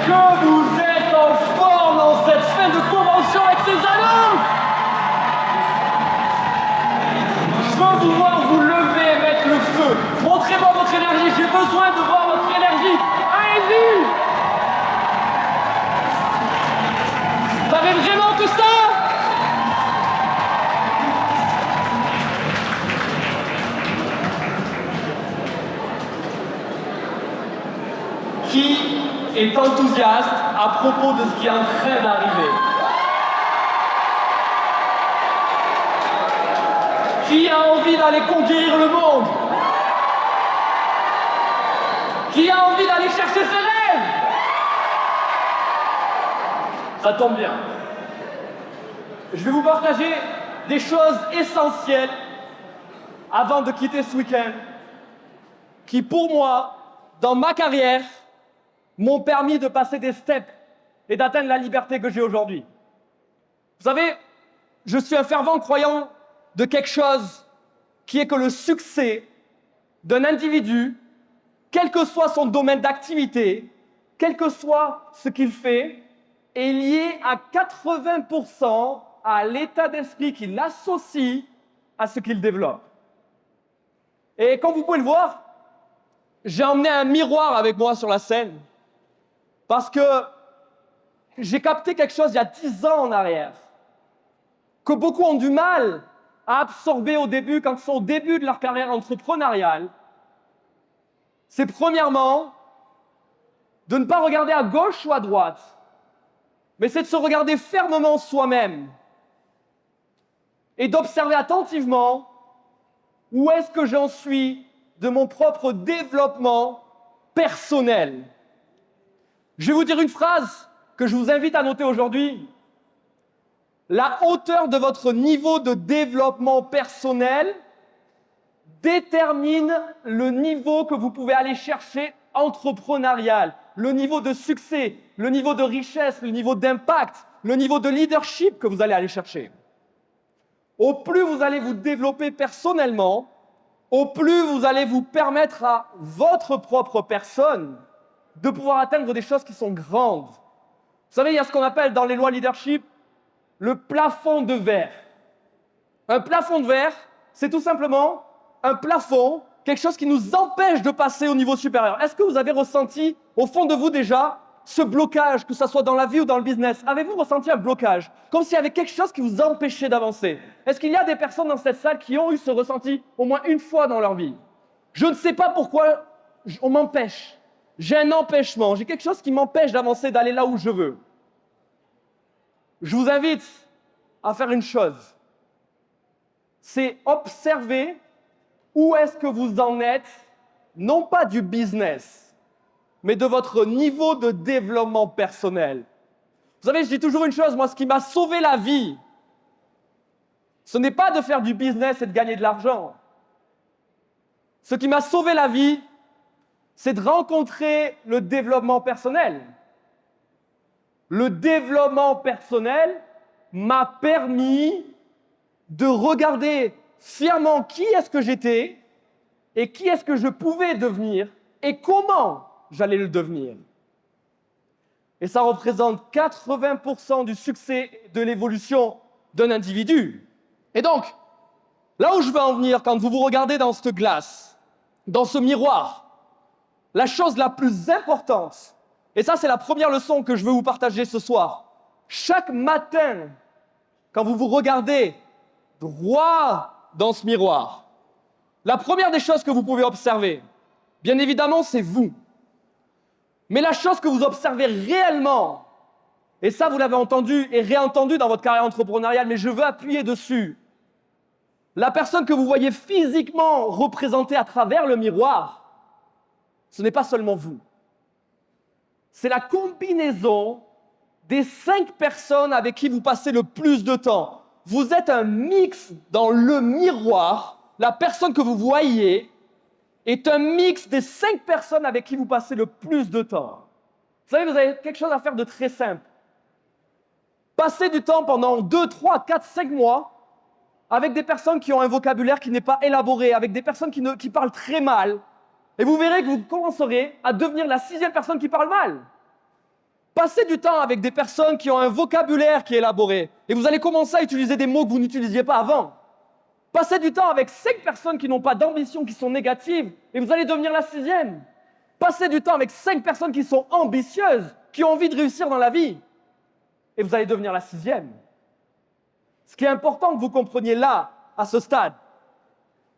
que vous êtes en forme dans cette fin de convention avec ces amis? Je veux vous voir vous lever et mettre le feu. Montrez-moi votre énergie, j'ai besoin de voir votre énergie. Allez-y! Vous avez vraiment que ça? Qui est enthousiaste à propos de ce qui est en train d'arriver? Qui a envie d'aller conquérir le monde? Qui a envie d'aller chercher ses rêves? Ça tombe bien. Je vais vous partager des choses essentielles avant de quitter ce week-end qui, pour moi, dans ma carrière, m'ont permis de passer des steps et d'atteindre la liberté que j'ai aujourd'hui. Vous savez, je suis un fervent croyant de quelque chose qui est que le succès d'un individu, quel que soit son domaine d'activité, quel que soit ce qu'il fait, est lié à 80% à l'état d'esprit qu'il associe à ce qu'il développe. Et comme vous pouvez le voir, j'ai emmené un miroir avec moi sur la scène parce que j'ai capté quelque chose il y a 10 ans en arrière que beaucoup ont du mal à absorber au début, quand ils sont au début de leur carrière entrepreneuriale. C'est premièrement de ne pas regarder à gauche ou à droite, mais c'est de se regarder fermement soi-même et d'observer attentivement où est-ce que j'en suis de mon propre développement personnel. Je vais vous dire une phrase que je vous invite à noter aujourd'hui. La hauteur de votre niveau de développement personnel détermine le niveau que vous pouvez aller chercher entrepreneurial, le niveau de succès, le niveau de richesse, le niveau d'impact, le niveau de leadership que vous allez aller chercher. Au plus vous allez vous développer personnellement, au plus vous allez vous permettre à votre propre personne de pouvoir atteindre des choses qui sont grandes. Vous savez, il y a ce qu'on appelle dans les lois leadership le plafond de verre. Un plafond de verre, c'est tout simplement un plafond, quelque chose qui nous empêche de passer au niveau supérieur. Est-ce que vous avez ressenti au fond de vous déjà ce blocage, que ce soit dans la vie ou dans le business? Avez-vous ressenti un blocage? Comme s'il y avait quelque chose qui vous empêchait d'avancer? Est-ce qu'il y a des personnes dans cette salle qui ont eu ce ressenti au moins une fois dans leur vie? Je ne sais pas pourquoi on m'empêche. J'ai un empêchement, j'ai quelque chose qui m'empêche d'avancer, d'aller là où je veux. Je vous invite à faire une chose. C'est observer où est-ce que vous en êtes, non pas du business, mais de votre niveau de développement personnel. Vous savez, je dis toujours une chose, moi, ce qui m'a sauvé la vie, ce n'est pas de faire du business et de gagner de l'argent. Ce qui m'a sauvé la vie, c'est de rencontrer le développement personnel. Le développement personnel m'a permis de regarder fièrement qui est-ce que j'étais et qui est-ce que je pouvais devenir et comment j'allais le devenir. Et ça représente 80% du succès de l'évolution d'un individu. Et donc, là où je veux en venir, quand vous vous regardez dans cette glace, dans ce miroir, la chose la plus importante, et ça c'est la première leçon que je veux vous partager ce soir, chaque matin, quand vous vous regardez droit dans ce miroir, la première des choses que vous pouvez observer, bien évidemment, c'est vous. Mais la chose que vous observez réellement, et ça vous l'avez entendu et réentendu dans votre carrière entrepreneuriale, mais je veux appuyer dessus, la personne que vous voyez physiquement représentée à travers le miroir, ce n'est pas seulement vous. C'est la combinaison des 5 personnes avec qui vous passez le plus de temps. Vous êtes un mix dans le miroir. La personne que vous voyez est un mix des 5 personnes avec qui vous passez le plus de temps. Vous savez, vous avez quelque chose à faire de très simple. Passez du temps pendant 2, 3, 4, 5 mois avec des personnes qui ont un vocabulaire qui n'est pas élaboré, avec des personnes qui parlent très mal, et vous verrez que vous commencerez à devenir la 6e personne qui parle mal. Passez du temps avec des personnes qui ont un vocabulaire qui est élaboré. Et vous allez commencer à utiliser des mots que vous n'utilisiez pas avant. Passez du temps avec 5 personnes qui n'ont pas d'ambition, qui sont négatives, et vous allez devenir la 6e. Passez du temps avec 5 personnes qui sont ambitieuses, qui ont envie de réussir dans la vie, et vous allez devenir la 6e. Ce qui est important que vous compreniez là, à ce stade,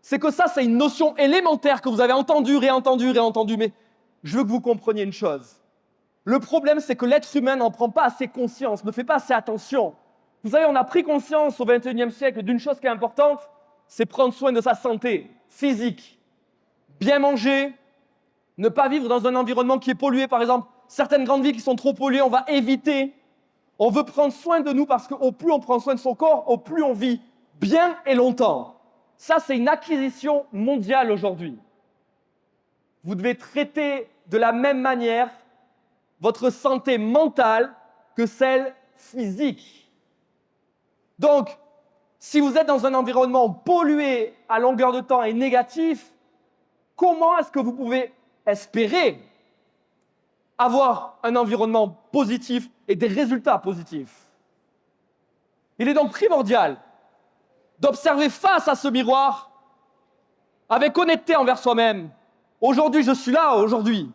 c'est que ça, c'est une notion élémentaire que vous avez entendue, réentendue, mais je veux que vous compreniez une chose. Le problème, c'est que l'être humain n'en prend pas assez conscience, ne fait pas assez attention. Vous savez, on a pris conscience au XXIe siècle d'une chose qui est importante, c'est prendre soin de sa santé physique. Bien manger, ne pas vivre dans un environnement qui est pollué. Par exemple, certaines grandes villes qui sont trop polluées, on va éviter. On veut prendre soin de nous parce qu'au plus on prend soin de son corps, au plus on vit bien et longtemps. Ça, c'est une acquisition mondiale aujourd'hui. Vous devez traiter de la même manière votre santé mentale que celle physique. Donc, si vous êtes dans un environnement pollué à longueur de temps et négatif, comment est-ce que vous pouvez espérer avoir un environnement positif et des résultats positifs? Il est donc primordial d'observer face à ce miroir avec honnêteté envers soi-même. Aujourd'hui, je suis là, aujourd'hui.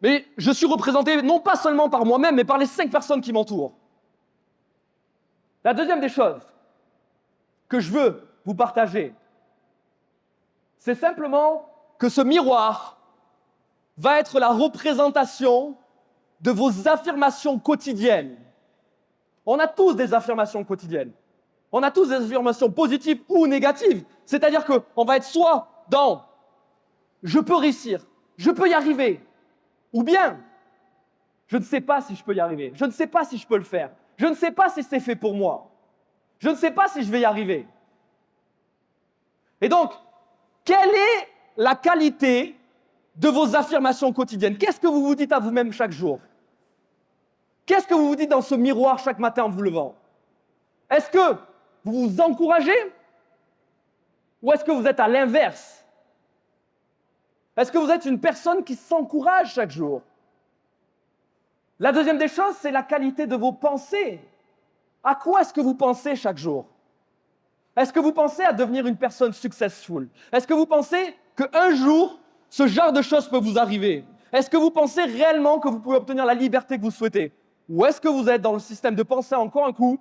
Mais je suis représenté non pas seulement par moi-même, mais par les 5 personnes qui m'entourent. La deuxième des choses que je veux vous partager, c'est simplement que ce miroir va être la représentation de vos affirmations quotidiennes. On a tous des affirmations quotidiennes. On a tous des affirmations positives ou négatives. C'est-à-dire qu'on va être soit dans « je peux réussir »,« je peux y arriver », ou bien « je ne sais pas si je peux y arriver »,« je ne sais pas si je peux le faire »,« je ne sais pas si c'est fait pour moi »,« je ne sais pas si je vais y arriver ». Et donc, quelle est la qualité de vos affirmations quotidiennes? Qu'est-ce que vous vous dites à vous-même chaque jour? Qu'est-ce que vous vous dites dans ce miroir chaque matin en vous levant? Est-ce que vous vous encouragez? Ou est-ce que vous êtes à l'inverse? Est-ce que vous êtes une personne qui s'encourage chaque jour? La deuxième des choses, c'est la qualité de vos pensées. À quoi est-ce que vous pensez chaque jour? Est-ce que vous pensez à devenir une personne successful? Est-ce que vous pensez qu'un jour, ce genre de choses peut vous arriver? Est-ce que vous pensez réellement que vous pouvez obtenir la liberté que vous souhaitez? Ou est-ce que vous êtes dans le système de pensée encore un coup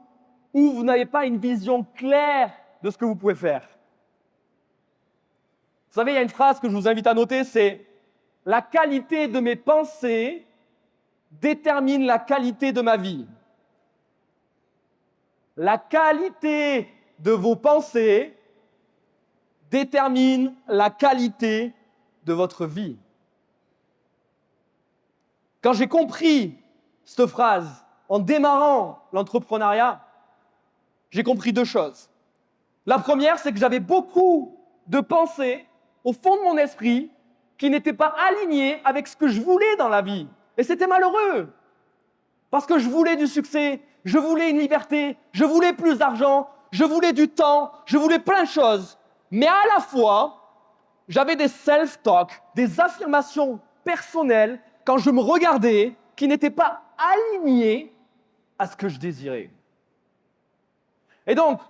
où vous n'avez pas une vision claire de ce que vous pouvez faire? Vous savez, il y a une phrase que je vous invite à noter, c'est « La qualité de mes pensées détermine la qualité de ma vie ». La qualité de vos pensées détermine la qualité de votre vie. Quand j'ai compris cette phrase en démarrant l'entrepreneuriat, j'ai compris 2 choses. La première, c'est que j'avais beaucoup de pensées au fond de mon esprit qui n'étaient pas alignées avec ce que je voulais dans la vie. Et c'était malheureux. Parce que je voulais du succès, je voulais une liberté, je voulais plus d'argent, je voulais du temps, je voulais plein de choses. Mais à la fois, j'avais des self-talk, des affirmations personnelles, quand je me regardais, qui n'étaient pas alignées à ce que je désirais. Et donc,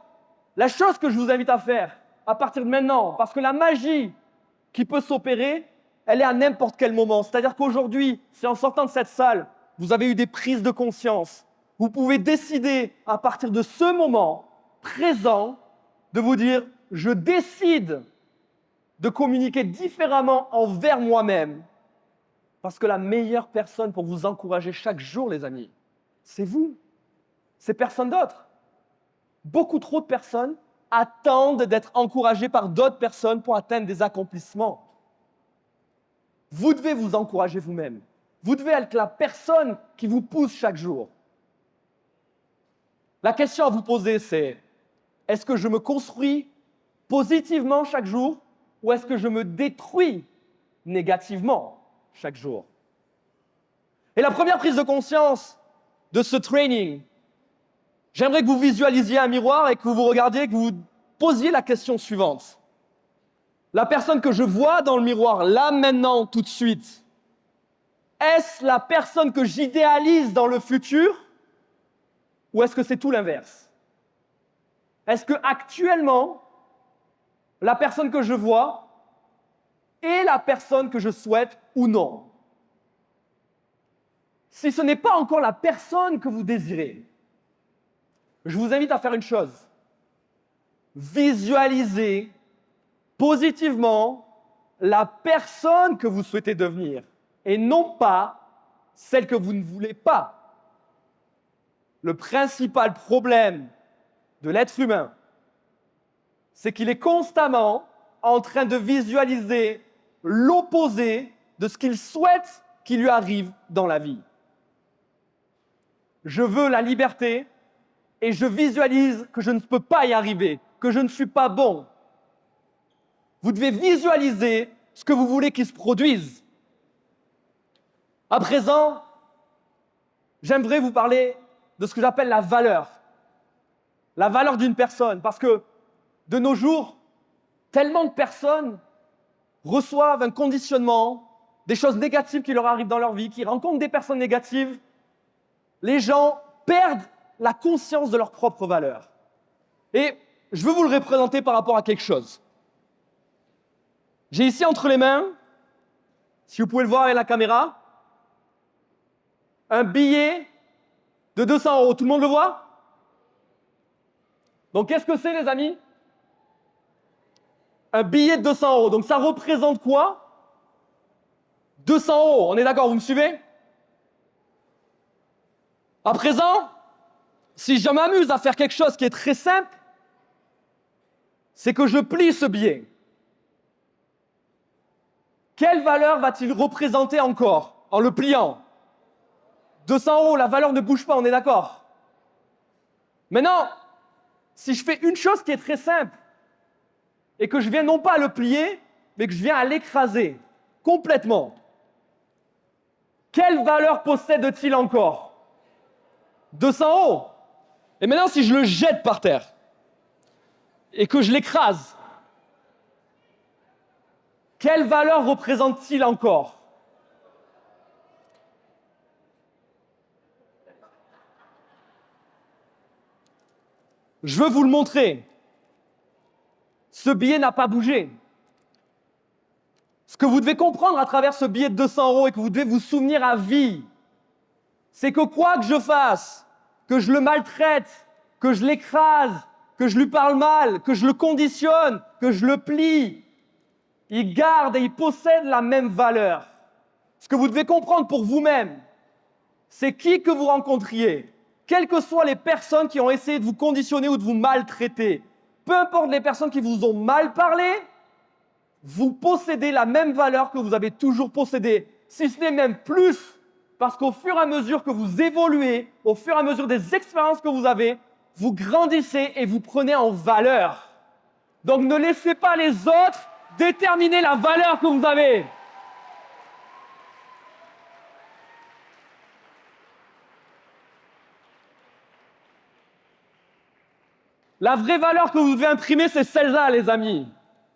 la chose que je vous invite à faire, à partir de maintenant, parce que la magie qui peut s'opérer, elle est à n'importe quel moment. C'est-à-dire qu'aujourd'hui, si en sortant de cette salle, vous avez eu des prises de conscience, vous pouvez décider, à partir de ce moment présent, de vous dire « je décide de communiquer différemment envers moi-même ». Parce que la meilleure personne pour vous encourager chaque jour, les amis, c'est vous. C'est personne d'autre. Beaucoup trop de personnes attendent d'être encouragées par d'autres personnes pour atteindre des accomplissements. Vous devez vous encourager vous-même. Vous devez être la personne qui vous pousse chaque jour. La question à vous poser, c'est est-ce que je me construis positivement chaque jour ou est-ce que je me détruis négativement chaque jour? Et la première prise de conscience de ce training, j'aimerais que vous visualisiez un miroir et que vous vous regardiez, que vous vous posiez la question suivante. La personne que je vois dans le miroir, là, maintenant, tout de suite, Est-ce la personne que j'idéalise dans le futur ou est-ce que c'est tout l'inverse? Est-ce que actuellement, la personne que je vois est la personne que je souhaite ou non? Si ce n'est pas encore la personne que vous désirez, je vous invite à faire une chose. Visualisez positivement la personne que vous souhaitez devenir et non pas celle que vous ne voulez pas. Le principal problème de l'être humain, c'est qu'il est constamment en train de visualiser l'opposé de ce qu'il souhaite qu'il lui arrive dans la vie. Je veux la liberté et je visualise que je ne peux pas y arriver, que je ne suis pas bon. Vous devez visualiser ce que vous voulez qu'il se produise. À présent, j'aimerais vous parler de ce que j'appelle la valeur d'une personne, parce que de nos jours, tellement de personnes reçoivent un conditionnement, des choses négatives qui leur arrivent dans leur vie, qui rencontrent des personnes négatives. Les gens perdent la conscience de leur propre valeur. Et je veux vous le représenter par rapport à quelque chose. J'ai ici entre les mains, si vous pouvez le voir avec la caméra, un billet de 200 €. Tout le monde le voit? Donc qu'est-ce que c'est, les amis? Un billet de 200 €. Donc ça représente quoi? 200 €. On est d'accord, vous me suivez? À présent, si je m'amuse à faire quelque chose qui est très simple, c'est que je plie ce billet. Quelle valeur va-t-il représenter encore en le pliant? 200 €, la valeur ne bouge pas, on est d'accord? Maintenant, si je fais une chose qui est très simple, et que je viens non pas à le plier, mais que je viens à l'écraser complètement, quelle valeur possède-t-il encore? 200 €. Et maintenant, si je le jette par terre et que je l'écrase, quelle valeur représente-t-il encore? Je veux vous le montrer. Ce billet n'a pas bougé. Ce que vous devez comprendre à travers ce billet de 200 € et que vous devez vous souvenir à vie, c'est que quoi que je fasse, que je le maltraite, que je l'écrase, que je lui parle mal, que je le conditionne, que je le plie, il garde et il possède la même valeur. Ce que vous devez comprendre pour vous-même, c'est qui que vous rencontriez, quelles que soient les personnes qui ont essayé de vous conditionner ou de vous maltraiter, peu importe les personnes qui vous ont mal parlé, vous possédez la même valeur que vous avez toujours possédée, si ce n'est même plus, parce qu'au fur et à mesure que vous évoluez, au fur et à mesure des expériences que vous avez, vous grandissez et vous prenez en valeur. Donc ne laissez pas les autres déterminer la valeur que vous avez. La vraie valeur que vous devez imprimer, c'est celle-là, les amis.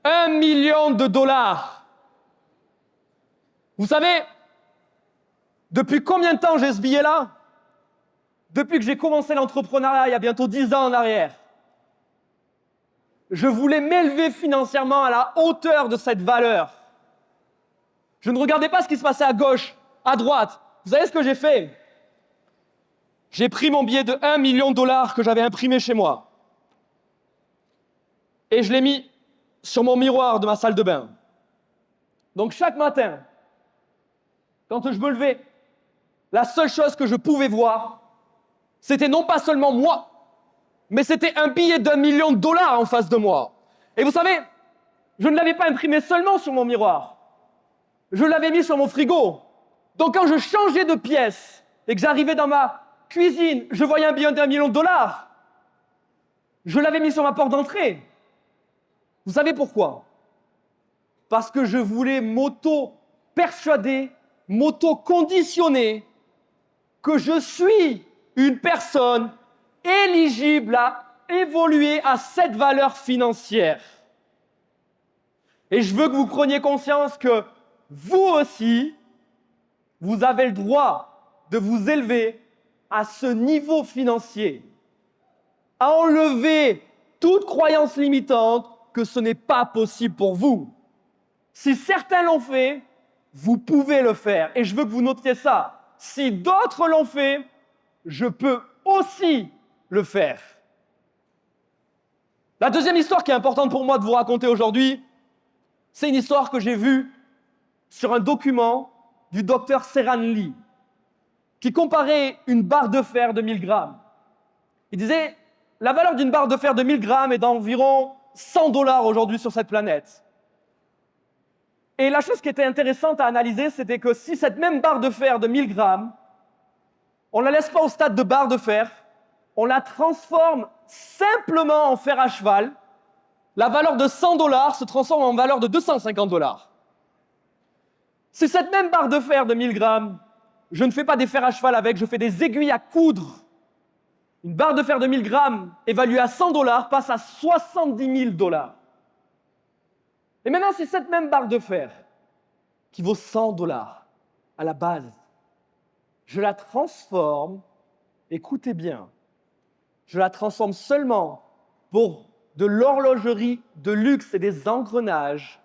1 million de dollars. Vous savez, depuis combien de temps j'ai ce billet-là? Depuis que j'ai commencé l'entrepreneuriat, il y a bientôt 10 ans en arrière. Je voulais m'élever financièrement à la hauteur de cette valeur. Je ne regardais pas ce qui se passait à gauche, à droite. Vous savez ce que j'ai fait? J'ai pris mon billet de 1 million de dollars que j'avais imprimé chez moi et je l'ai mis sur mon miroir de ma salle de bain. Donc chaque matin, quand je me levais, la seule chose que je pouvais voir, c'était non pas seulement moi, mais c'était un billet d'1 million de dollars en face de moi. Et vous savez, je ne l'avais pas imprimé seulement sur mon miroir, je l'avais mis sur mon frigo. Donc quand je changeais de pièce et que j'arrivais dans ma cuisine, je voyais un billet d'1 million de dollars. Je l'avais mis sur ma porte d'entrée. Vous savez pourquoi? Parce que je voulais m'auto-persuader, m'auto-conditionner que je suis une personne éligible à évoluer à cette valeur financière. Et je veux que vous preniez conscience que vous aussi, Vous avez le droit de vous élever à ce niveau financier, à enlever toute croyance limitante que ce n'est pas possible pour vous. Si certains l'ont fait, vous pouvez le faire. Et je veux que vous notiez ça. Si d'autres l'ont fait, je peux aussi le faire. La deuxième histoire qui est importante pour moi de vous raconter aujourd'hui, c'est une histoire que j'ai vue sur un document du docteur Serhan Lee, qui comparait une barre de fer de 1000 grammes. Il disait, la valeur d'une barre de fer de 1000 grammes est d'environ 100 $ aujourd'hui sur cette planète. Et la chose qui était intéressante à analyser, c'était que si cette même barre de fer de 1000 grammes, on ne la laisse pas au stade de barre de fer, on la transforme simplement en fer à cheval, la valeur de 100 $ se transforme en valeur de 250 $. Si cette même barre de fer de 1000 grammes, je ne fais pas des fers à cheval avec, je fais des aiguilles à coudre. Une barre de fer de 1000 grammes évaluée à 100 $ passe à 70 000 $. Et maintenant, si cette même barre de fer, qui vaut 100 $ à la base, je la transforme, écoutez bien, je la transforme seulement pour de l'horlogerie de luxe et des engrenages,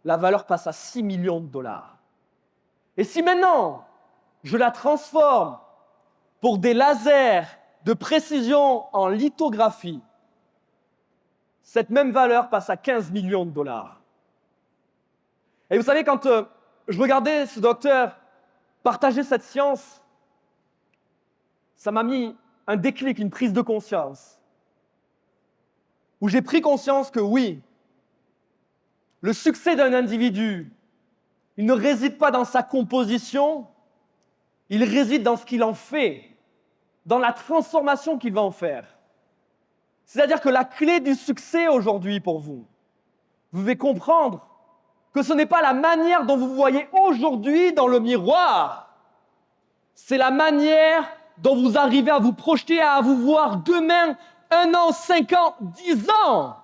la valeur passe à 6 millions de $. Et si maintenant, je la transforme pour des lasers de précision en lithographie, cette même valeur passe à 15 millions de $. Et vous savez, quand je regardais ce docteur partager cette science, ça m'a mis un déclic, une prise de conscience, où j'ai pris conscience que oui, le succès d'un individu, il ne réside pas dans sa composition, il réside dans ce qu'il en fait, dans la transformation qu'il va en faire. C'est-à-dire que la clé du succès aujourd'hui pour vous, vous devez comprendre que ce n'est pas la manière dont vous vous voyez aujourd'hui dans le miroir, c'est la manière dont vous arrivez à vous projeter, à vous voir demain, 1 an, 5 ans, 10 ans.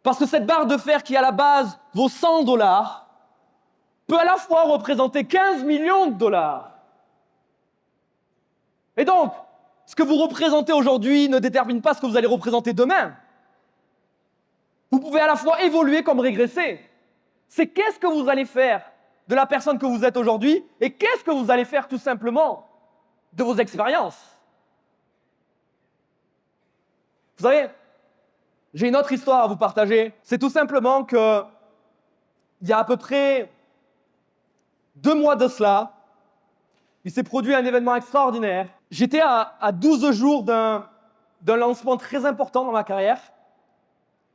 Parce que cette barre de fer qui, à la base, vaut 100 $ peut à la fois représenter 15 millions de $. Et donc, ce que vous représentez aujourd'hui ne détermine pas ce que vous allez représenter demain. Vous pouvez à la fois évoluer comme régresser. C'est qu'est-ce que vous allez faire de la personne que vous êtes aujourd'hui et qu'est-ce que vous allez faire tout simplement de vos expériences. Vous savez, j'ai une autre histoire à vous partager. C'est tout simplement que, il y a à peu près 2 mois de cela, il s'est produit un événement extraordinaire. J'étais à 12 jours d'un lancement très important dans ma carrière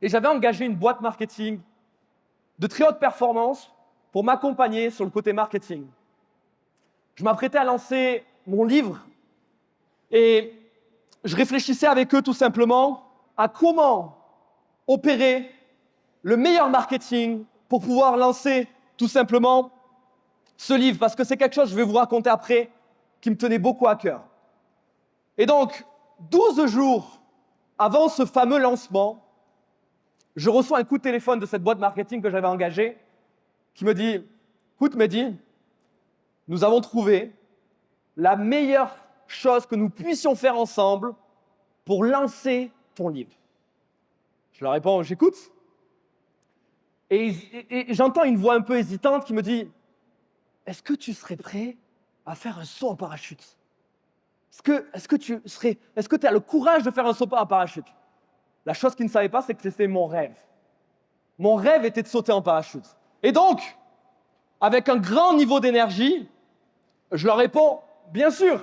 et j'avais engagé une boîte marketing de très haute performance pour m'accompagner sur le côté marketing. Je m'apprêtais à lancer mon livre et je réfléchissais avec eux tout simplement à comment opérer le meilleur marketing pour pouvoir lancer tout simplement ce livre, parce que c'est quelque chose que je vais vous raconter après qui me tenait beaucoup à cœur. Et donc, 12 jours avant ce fameux lancement, je reçois un coup de téléphone de cette boîte marketing que j'avais engagée qui me dit « Écoute Mehdi, nous avons trouvé la meilleure chose que nous puissions faire ensemble pour lancer ton livre. » Je leur réponds « J'écoute. » Et j'entends une voix un peu hésitante qui me dit « Est-ce que tu serais prêt à faire un saut en parachute ? Est-ce que tu as le courage de faire un saut en parachute ?» La chose qu'ils ne savaient pas, c'est que c'était mon rêve. Mon rêve était de sauter en parachute. Et donc, avec un grand niveau d'énergie, je leur réponds « Bien sûr,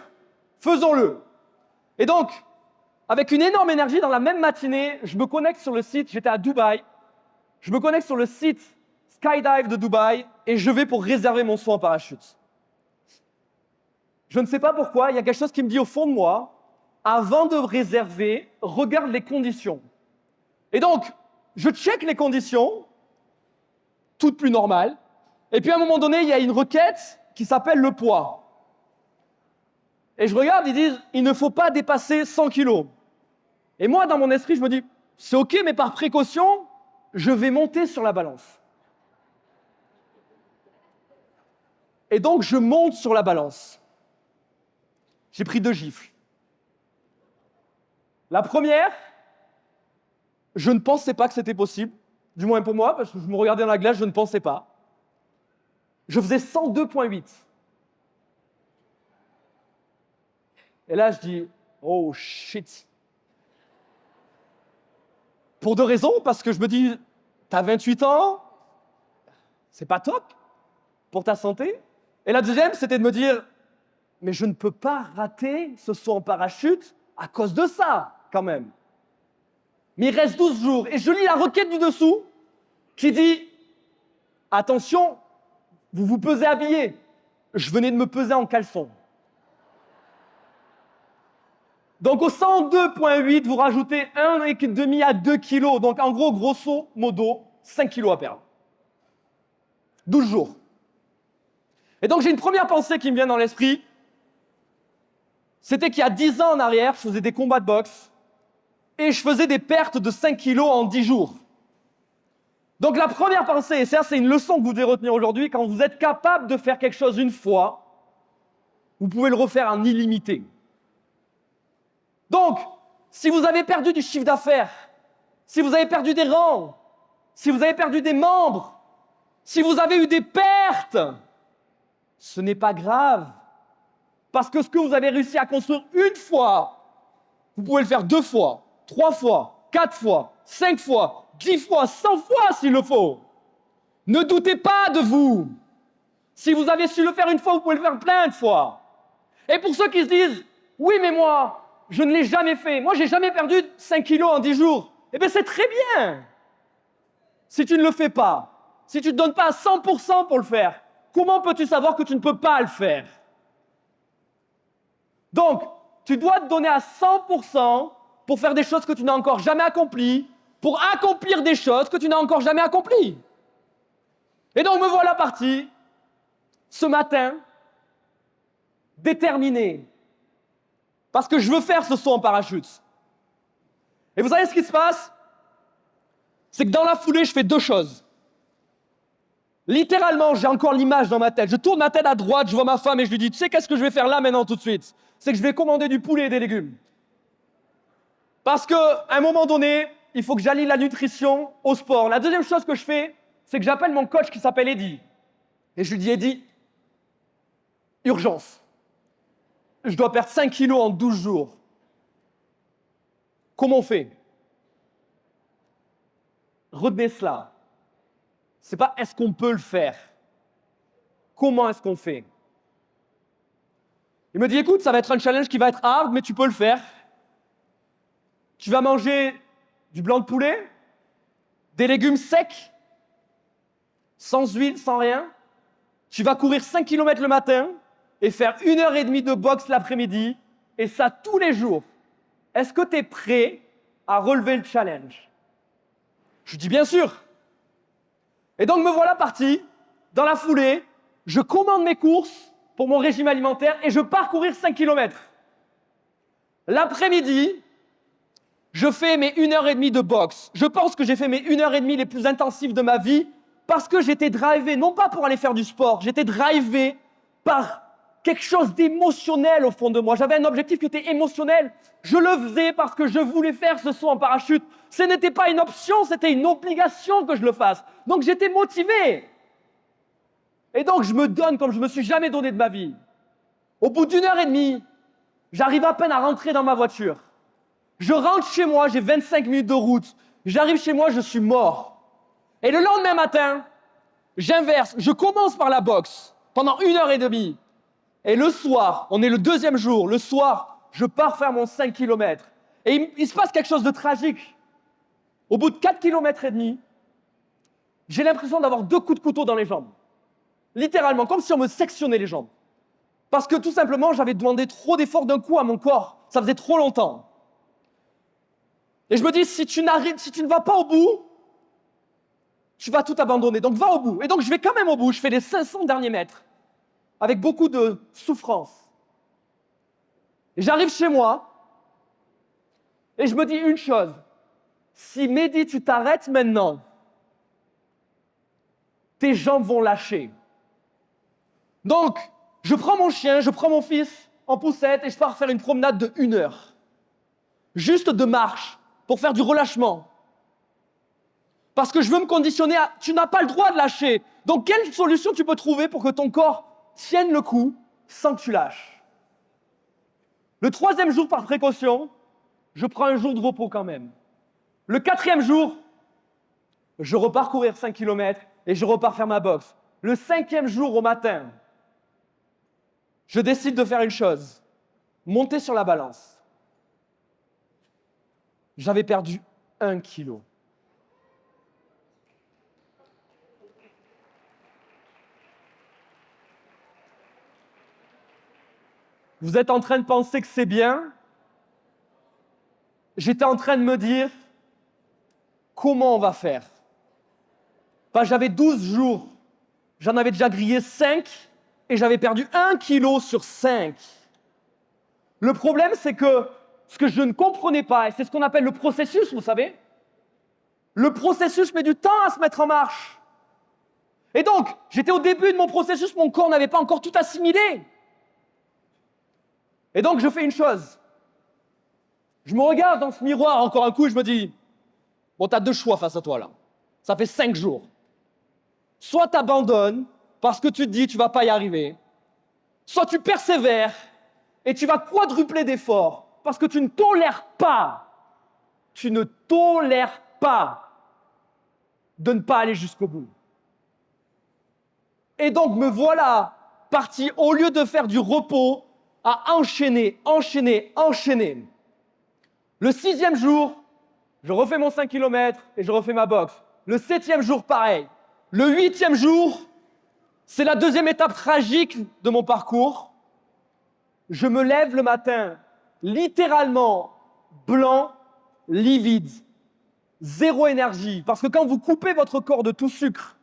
faisons-le !» Et donc, avec une énorme énergie, dans la même matinée, je me connecte sur le site, j'étais à Dubaï, je me connecte sur le site Skydive de Dubaï et je vais pour réserver mon saut en parachute. Je ne sais pas pourquoi, il y a quelque chose qui me dit au fond de moi, avant de réserver, regarde les conditions. Et donc, je check les conditions, toutes plus normales, et puis à un moment donné, il y a une requête qui s'appelle le poids. Et je regarde, ils disent, il ne faut pas dépasser 100 kilos. Et moi, dans mon esprit, je me dis, c'est OK, mais par précaution, je vais monter sur la balance. Et donc, je monte sur la balance. J'ai pris 2 gifles. La première, je ne pensais pas que c'était possible. Du moins pour moi, parce que je me regardais dans la glace, je ne pensais pas. Je faisais 102,8. Et là, je dis, oh shit. Pour 2 raisons, parce que je me dis, t'as 28 ans, c'est pas top pour ta santé. Et la deuxième, c'était de me dire, mais je ne peux pas rater ce saut en parachute à cause de ça, quand même. Mais il reste 12 jours. Et je lis la requête du dessous qui dit, attention, vous vous pesez habillé. Je venais de me peser en caleçon. Donc au 102,8, vous rajoutez 1,5 à 2 kilos. Donc en gros, grosso modo, 5 kilos à perdre. 12 jours. Et donc j'ai une première pensée qui me vient dans l'esprit. C'était qu'il y a 10 ans en arrière, je faisais des combats de boxe et je faisais des pertes de 5 kilos en 10 jours. Donc la première pensée, et ça c'est une leçon que vous devez retenir aujourd'hui, quand vous êtes capable de faire quelque chose une fois, vous pouvez le refaire en illimité. Donc, si vous avez perdu du chiffre d'affaires, si vous avez perdu des rangs, si vous avez perdu des membres, si vous avez eu des pertes, ce n'est pas grave. Parce que ce que vous avez réussi à construire une fois, vous pouvez le faire 2 fois, 3 fois, 4 fois, 5 fois, 10 fois, 100 fois s'il le faut. Ne doutez pas de vous. Si vous avez su le faire une fois, vous pouvez le faire plein de fois. Et pour ceux qui se disent, oui mais moi, je ne l'ai jamais fait. Moi, j'ai jamais perdu 5 kilos en 10 jours. Eh bien, c'est très bien. Si tu ne le fais pas, si tu ne te donnes pas à 100% pour le faire, comment peux-tu savoir que tu ne peux pas le faire? Donc, tu dois te donner à 100% pour faire des choses que tu n'as encore jamais accomplies, pour accomplir des choses que tu n'as encore jamais accomplies. Et donc, me voilà parti, ce matin, déterminé, parce que je veux faire ce saut en parachute. Et vous savez ce qui se passe? C'est que dans la foulée, je fais 2 choses. Littéralement, j'ai encore l'image dans ma tête. Je tourne ma tête à droite, je vois ma femme et je lui dis, tu sais qu'est-ce que je vais faire là maintenant tout de suite? C'est que je vais commander du poulet et des légumes. Parce qu'à un moment donné, il faut que j'allie la nutrition au sport. La deuxième chose que je fais, c'est que j'appelle mon coach qui s'appelle Eddy. Et je lui dis, Eddy, urgence. Je dois perdre 5 kilos en 12 jours. Comment on fait? Retenez cela. C'est pas est-ce qu'on peut le faire. Comment est-ce qu'on fait? Il me dit, écoute, ça va être un challenge qui va être hard, mais tu peux le faire. Tu vas manger du blanc de poulet, des légumes secs, sans huile, sans rien. Tu vas courir 5 km le matin et faire 1h30 de boxe l'après-midi, et ça tous les jours. Est-ce que tu es prêt à relever le challenge? Je dis bien sûr. Et donc me voilà parti, dans la foulée, je commande mes courses pour mon régime alimentaire et je pars courir 5 km. L'après-midi, je fais mes 1h30 de boxe. Je pense que j'ai fait mes 1h30 les plus intensives de ma vie parce que j'étais drivé, non pas pour aller faire du sport, j'étais drivé par quelque chose d'émotionnel au fond de moi. J'avais un objectif qui était émotionnel. Je le faisais parce que je voulais faire ce saut en parachute. Ce n'était pas une option, c'était une obligation que je le fasse. Donc j'étais motivé. Et donc je me donne comme je me suis jamais donné de ma vie. Au bout d'1h30, j'arrive à peine à rentrer dans ma voiture. Je rentre chez moi, j'ai 25 minutes de route. J'arrive chez moi, je suis mort. Et le lendemain matin, j'inverse. Je commence par la boxe pendant 1h30. Et le soir, on est le 2e jour, le soir, je pars faire mon 5 km. Et il se passe quelque chose de tragique. Au bout de 4 km et demi, j'ai l'impression d'avoir 2 coups de couteau dans les jambes. Littéralement, comme si on me sectionnait les jambes. Parce que tout simplement, j'avais demandé trop d'efforts d'un coup à mon corps. Ça faisait trop longtemps. Et je me dis, si tu ne vas pas au bout, tu vas tout abandonner. Donc va au bout. Et donc je vais quand même au bout. Je fais les 500 derniers mètres. Avec beaucoup de souffrance. Et j'arrive chez moi. Et je me dis une chose. Si Mehdi, tu t'arrêtes maintenant, tes jambes vont lâcher. Donc, je prends mon chien, je prends mon fils en poussette et je pars faire une promenade de 1 heure. Juste de marche, pour faire du relâchement. Parce que je veux me conditionner à... Tu n'as pas le droit de lâcher. Donc, quelle solution tu peux trouver pour que ton corps tienne le coup sans que tu lâches? Le 3e jour, par précaution, je prends un jour de repos quand même. Le 4e jour, je repars courir 5 km et je repars faire ma boxe. Le 5e jour au matin, je décide de faire une chose, monter sur la balance. J'avais perdu 1 kilo. Vous êtes en train de penser que c'est bien? J'étais en train de me dire, comment on va faire? J'avais 12 jours, j'en avais déjà grillé 5 et j'avais perdu 1 kilo sur 5. Le problème, c'est que ce que je ne comprenais pas, et c'est ce qu'on appelle le processus, vous savez, le processus met du temps à se mettre en marche. Et donc, j'étais au début de mon processus, mon corps n'avait pas encore tout assimilé. Et donc, je fais une chose. Je me regarde dans ce miroir encore un coup et je me dis, bon, tu as 2 choix face à toi là. Ça fait 5 jours. Soit tu abandonnes parce que tu te dis tu ne vas pas y arriver, soit tu persévères et tu vas quadrupler d'efforts parce que tu ne tolères pas de ne pas aller jusqu'au bout. Et donc me voilà parti, au lieu de faire du repos, à enchaîner. Le 6e jour, je refais mon 5 km et je refais ma boxe. Le 7e jour, pareil. Le 8e jour, c'est la 2e étape tragique de mon parcours. Je me lève le matin, littéralement blanc, livide, zéro énergie. Parce que quand vous coupez votre corps de tout sucre,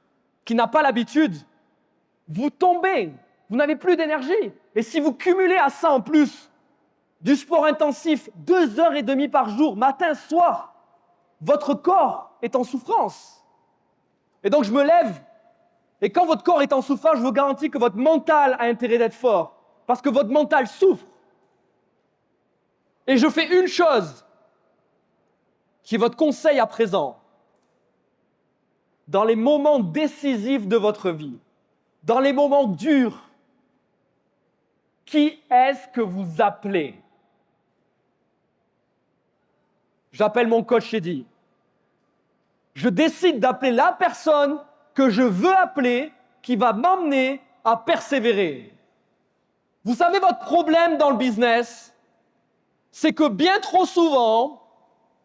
qui n'a pas l'habitude, vous tombez, vous n'avez plus d'énergie. Et si vous cumulez à ça en plus du sport intensif, 2h30 par jour, matin, soir, votre corps est en souffrance. Et donc je me lève, et quand votre corps est en souffrance, je vous garantis que votre mental a intérêt d'être fort, parce que votre mental souffre. Et je fais une chose, qui est votre conseil à présent. Dans les moments décisifs de votre vie, dans les moments durs, qui est-ce que vous appelez? J'appelle mon coach Eddy. Je décide d'appeler la personne que je veux appeler, qui va m'emmener à persévérer. Vous savez, votre problème dans le business, c'est que bien trop souvent,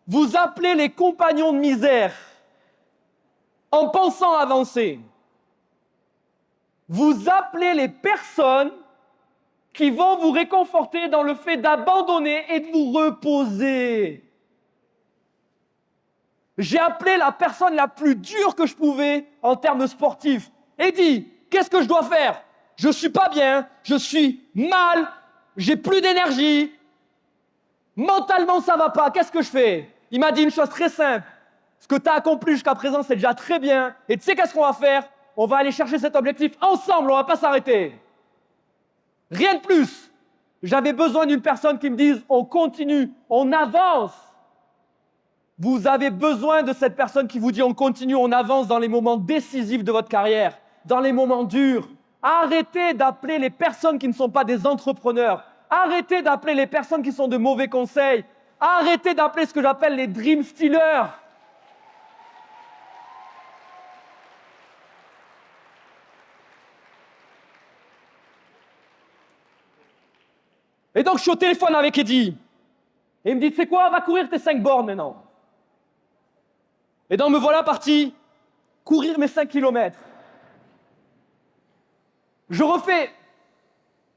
vous appelez les compagnons de misère en pensant avancer. Vous appelez les personnes qui vont vous réconforter dans le fait d'abandonner et de vous reposer. J'ai appelé la personne la plus dure que je pouvais en termes sportifs et dit, qu'est-ce que je dois faire? Je ne suis pas bien, je suis mal, j'ai plus d'énergie, mentalement ça ne va pas, qu'est-ce que je fais? Il m'a dit une chose très simple, ce que tu as accompli jusqu'à présent c'est déjà très bien, et tu sais qu'est-ce qu'on va faire? On va aller chercher cet objectif ensemble, on ne va pas s'arrêter. Rien de plus. J'avais besoin d'une personne qui me dise, on continue, on avance. Vous avez besoin de cette personne qui vous dit on continue, on avance dans les moments décisifs de votre carrière, dans les moments durs. Arrêtez d'appeler les personnes qui ne sont pas des entrepreneurs. Arrêtez d'appeler les personnes qui sont de mauvais conseils. Arrêtez d'appeler ce que j'appelle les dream stealers. Et donc je suis au téléphone avec Eddy. Et il me dit, tu sais quoi, va courir tes 5 bornes maintenant. Et donc me voilà parti courir mes 5 km. Je refais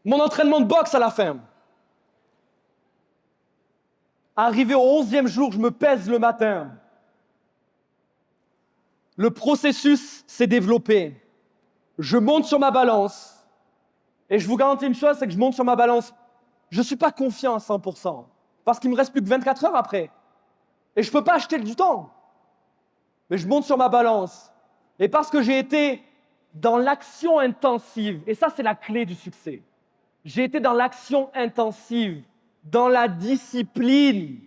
mon entraînement de boxe à la fin. Arrivé au 11e jour, je me pèse le matin. Le processus s'est développé. Je monte sur ma balance. Et je vous garantis une chose, c'est que je monte sur ma balance. Je ne suis pas confiant à 100%. Parce qu'il ne me reste plus que 24 heures après. Et je ne peux pas acheter du temps. Mais je monte sur ma balance. Et parce que j'ai été dans l'action intensive. Et ça, c'est la clé du succès. J'ai été dans l'action intensive, dans la discipline.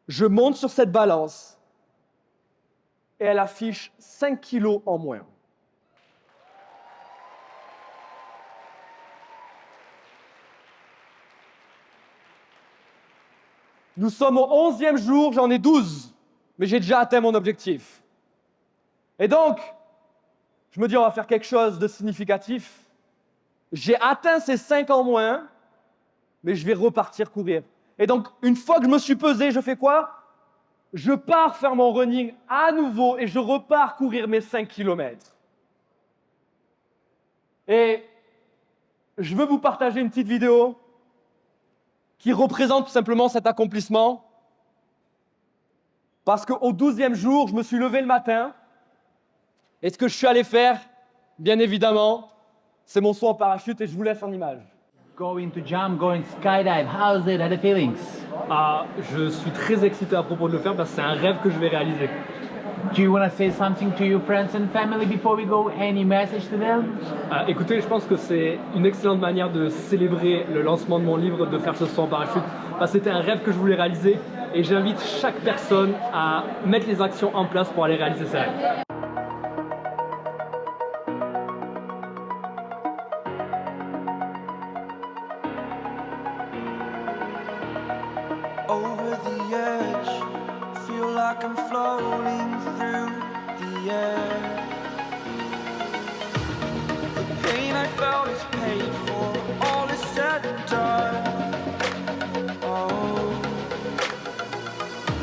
Je monte sur cette balance et elle affiche 5 kilos en moins. Nous sommes au 11e jour, j'en ai 12, mais j'ai déjà atteint mon objectif. Et donc, je me dis, on va faire quelque chose de significatif. J'ai atteint ces 5 en moins, mais je vais repartir courir. Et donc, une fois que je me suis pesé, je fais quoi? Je pars faire mon running à nouveau et je repars courir mes 5 km. Et je veux vous partager une petite vidéo qui représente tout simplement cet accomplissement. Parce qu'au 12e jour, je me suis levé le matin. Et ce que je suis allé faire, bien évidemment, c'est mon saut en parachute et je vous laisse en image. Going to jump, going skydive, how's it? How are the feelings? Je suis très excité à propos de le faire parce que c'est un rêve que je vais réaliser. Do you want to say something to your friends and family before we go? Any message to them? Écoutez, je pense que c'est une excellente manière de célébrer le lancement de mon livre, de faire ce saut en parachute. Parce que c'était un rêve que je voulais réaliser et j'invite chaque personne à mettre les actions en place pour aller réaliser ses rêves. Over the edge, feel like I'm floating through the air. The pain I felt is paid for, all is said and done. Oh,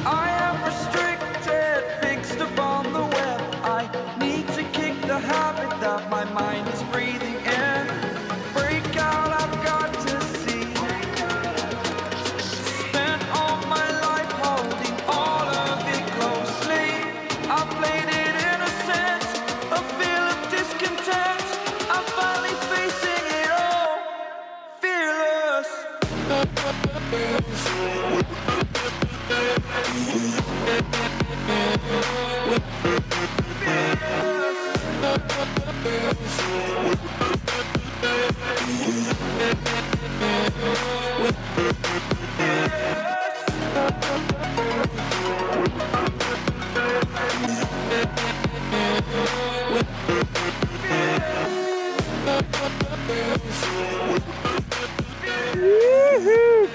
I am restricted, fixed upon the web. I need to kick the habit that my mind is breathing in. Break out, I've got to see. Spent all my life holding all of it closely. I played it innocent, a feel of discontent. I'm finally facing it all, fearless.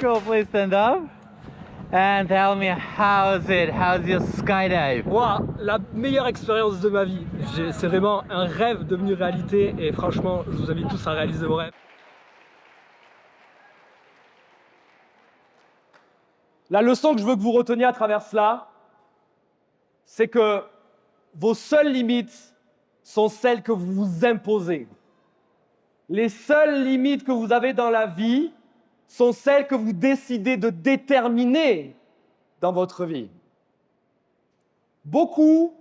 Go, please stand up and tell me how's it? How's your skydive? Wow, la meilleure expérience de ma vie. C'est vraiment un rêve devenu réalité et franchement, je vous invite tous à réaliser vos rêves. La leçon que je veux que vous reteniez à travers cela, c'est que vos seules limites sont celles que vous vous imposez. Les seules limites que vous avez dans la vie sont celles que vous décidez de déterminer dans votre vie. Beaucoup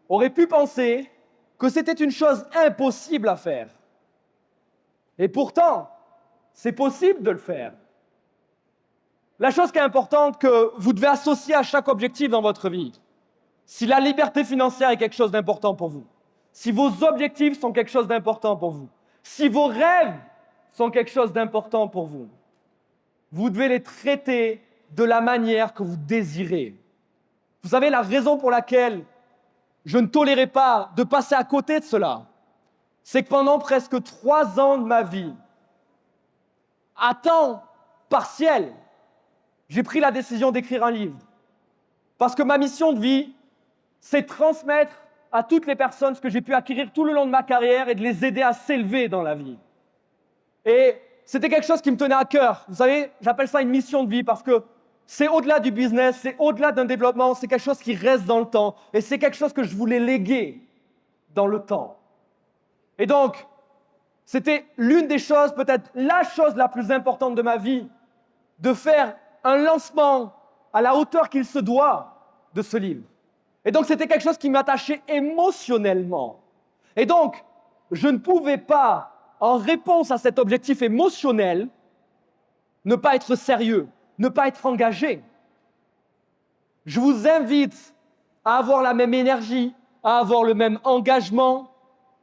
auraient pu penser que c'était une chose impossible à faire. Et pourtant, c'est possible de le faire. La chose qui est importante que vous devez associer à chaque objectif dans votre vie, si la liberté financière est quelque chose d'important pour vous, si vos objectifs sont quelque chose d'important pour vous, si vos rêves sont quelque chose d'important pour vous, vous devez les traiter de la manière que vous désirez. Vous savez, la raison pour laquelle je ne tolérais pas de passer à côté de cela, c'est que pendant presque 3 ans de ma vie, à temps partiel, j'ai pris la décision d'écrire un livre. Parce que ma mission de vie, c'est de transmettre à toutes les personnes ce que j'ai pu acquérir tout le long de ma carrière et de les aider à s'élever dans la vie. Et c'était quelque chose qui me tenait à cœur. Vous savez, j'appelle ça une mission de vie parce que c'est au-delà du business, c'est au-delà d'un développement, c'est quelque chose qui reste dans le temps. Et c'est quelque chose que je voulais léguer dans le temps. Et donc, c'était l'une des choses, peut-être la chose la plus importante de ma vie, de faire un lancement à la hauteur qu'il se doit de ce livre. Et donc, c'était quelque chose qui m'attachait émotionnellement. Et donc, je ne pouvais pas, en réponse à cet objectif émotionnel, ne pas être sérieux, ne pas être engagé. Je vous invite à avoir la même énergie, à avoir le même engagement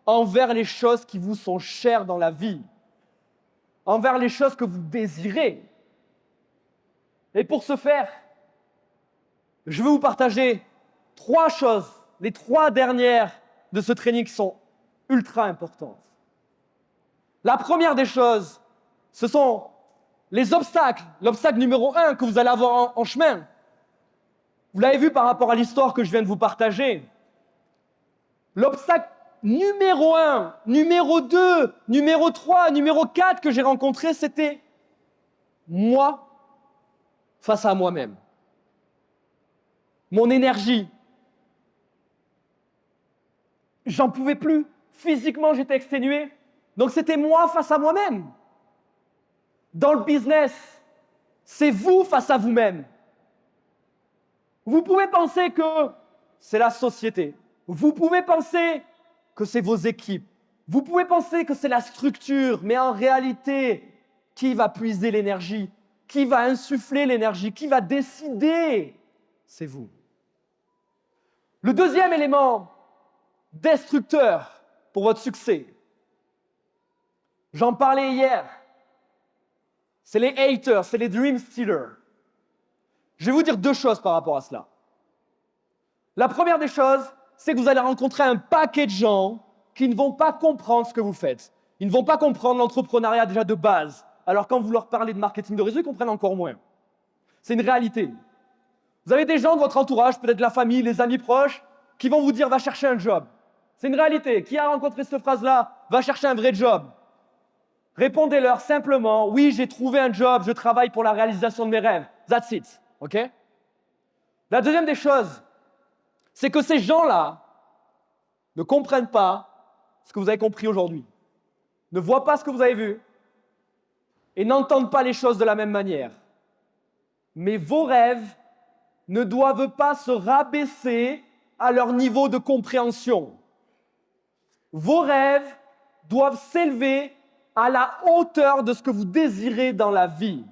envers les choses qui vous sont chères dans la vie, envers les choses que vous désirez. Et pour ce faire, je veux vous partager 3 choses, les 3 dernières de ce training qui sont ultra importantes. La première des choses, ce sont les obstacles. L'obstacle numéro 1 que vous allez avoir en chemin. Vous l'avez vu par rapport à l'histoire que je viens de vous partager. L'obstacle numéro 1, numéro 2, numéro 3, numéro 4 que j'ai rencontré, c'était moi face à moi-même. Mon énergie. J'en pouvais plus. Physiquement, j'étais exténué. Donc c'était moi face à moi-même. Dans le business, c'est vous face à vous-même. Vous pouvez penser que c'est la société. Vous pouvez penser que c'est vos équipes. Vous pouvez penser que c'est la structure. Mais en réalité, qui va puiser l'énergie? Qui va insuffler l'énergie? Qui va décider? C'est vous. Le deuxième élément destructeur pour votre succès, j'en parlais hier, c'est les haters, c'est les dream stealers. Je vais vous dire 2 choses par rapport à cela. La première des choses, c'est que vous allez rencontrer un paquet de gens qui ne vont pas comprendre ce que vous faites. Ils ne vont pas comprendre l'entrepreneuriat déjà de base. Alors quand vous leur parlez de marketing de réseau, ils comprennent encore moins. C'est une réalité. Vous avez des gens de votre entourage, peut-être la famille, les amis proches, qui vont vous dire « va chercher un job ». C'est une réalité. Qui a rencontré cette phrase-là? Va chercher un vrai job. Répondez-leur simplement « oui, j'ai trouvé un job, je travaille pour la réalisation de mes rêves ». That's it. OK? La deuxième des choses, c'est que ces gens-là ne comprennent pas ce que vous avez compris aujourd'hui, ne voient pas ce que vous avez vu et n'entendent pas les choses de la même manière. Mais vos rêves ne doivent pas se rabaisser à leur niveau de compréhension. Vos rêves doivent s'élever à la hauteur de ce que vous désirez dans la vie.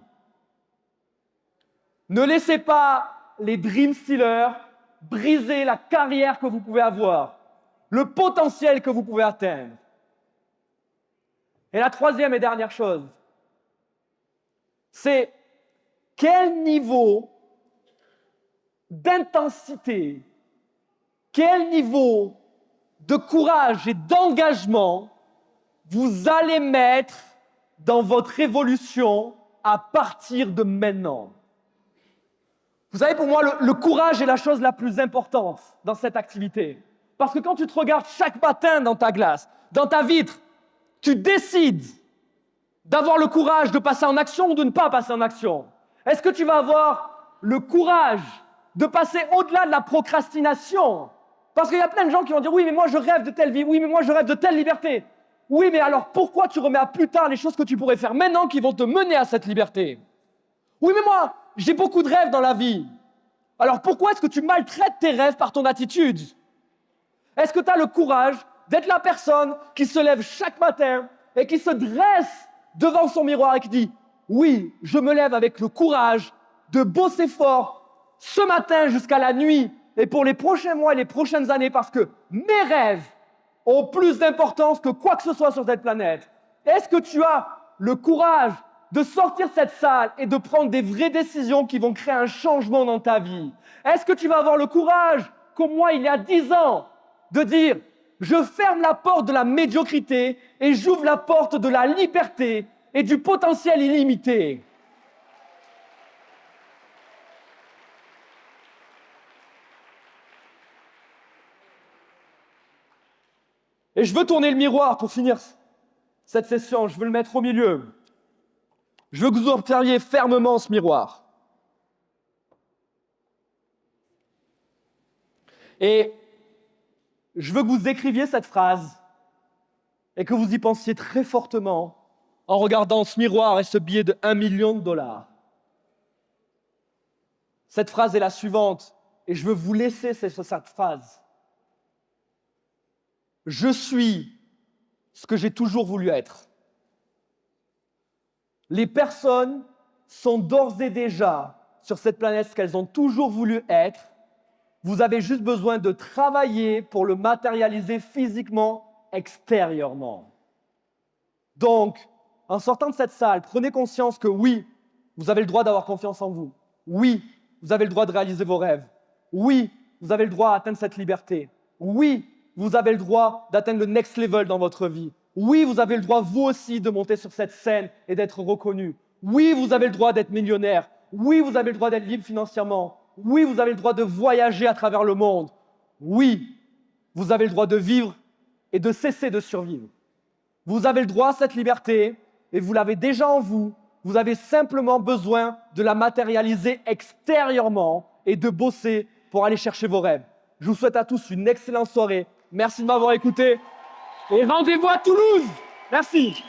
Ne laissez pas les dream stealers briser la carrière que vous pouvez avoir, le potentiel que vous pouvez atteindre. Et la troisième et dernière chose, c'est quel niveau d'intensité, quel niveau de courage et d'engagement vous allez mettre dans votre évolution à partir de maintenant. Vous savez, pour moi, le courage est la chose la plus importante dans cette activité. Parce que quand tu te regardes chaque matin dans ta glace, dans ta vitre, tu décides d'avoir le courage de passer en action ou de ne pas passer en action. Est-ce que tu vas avoir le courage de passer au-delà de la procrastination? Parce qu'il y a plein de gens qui vont dire « oui, mais moi je rêve de telle vie, oui, mais moi je rêve de telle liberté ». Oui, mais alors pourquoi tu remets à plus tard les choses que tu pourrais faire maintenant qui vont te mener à cette liberté? Oui, mais moi, j'ai beaucoup de rêves dans la vie. Alors pourquoi est-ce que tu maltraites tes rêves par ton attitude? Est-ce que tu as le courage d'être la personne qui se lève chaque matin et qui se dresse devant son miroir et qui dit « oui, je me lève avec le courage de bosser fort ce matin jusqu'à la nuit et pour les prochains mois et les prochaines années parce que mes rêves ont plus d'importance que quoi que ce soit sur cette planète. » Est-ce que tu as le courage de sortir de cette salle et de prendre des vraies décisions qui vont créer un changement dans ta vie? Est-ce que tu vas avoir le courage, comme moi il y a 10 ans, de dire « je ferme la porte de la médiocrité et j'ouvre la porte de la liberté et du potentiel illimité ». Et je veux tourner le miroir pour finir cette session. Je veux le mettre au milieu. Je veux que vous observiez fermement ce miroir. Et je veux que vous écriviez cette phrase et que vous y pensiez très fortement en regardant ce miroir et ce billet de $1 million. Cette phrase est la suivante, et je veux vous laisser cette phrase. Je suis ce que j'ai toujours voulu être. Les personnes sont d'ores et déjà sur cette planète ce qu'elles ont toujours voulu être. Vous avez juste besoin de travailler pour le matérialiser physiquement extérieurement. Donc, en sortant de cette salle, prenez conscience que oui, vous avez le droit d'avoir confiance en vous. Oui, vous avez le droit de réaliser vos rêves. Oui, vous avez le droit d'atteindre cette liberté. Oui, vous avez le droit d'atteindre le next level dans votre vie. Oui, vous avez le droit, vous aussi, de monter sur cette scène et d'être reconnu. Oui, vous avez le droit d'être millionnaire. Oui, vous avez le droit d'être libre financièrement. Oui, vous avez le droit de voyager à travers le monde. Oui, vous avez le droit de vivre et de cesser de survivre. Vous avez le droit à cette liberté et vous l'avez déjà en vous. Vous avez simplement besoin de la matérialiser extérieurement et de bosser pour aller chercher vos rêves. Je vous souhaite à tous une excellente soirée. Merci de m'avoir écouté et rendez-vous à Toulouse. Merci.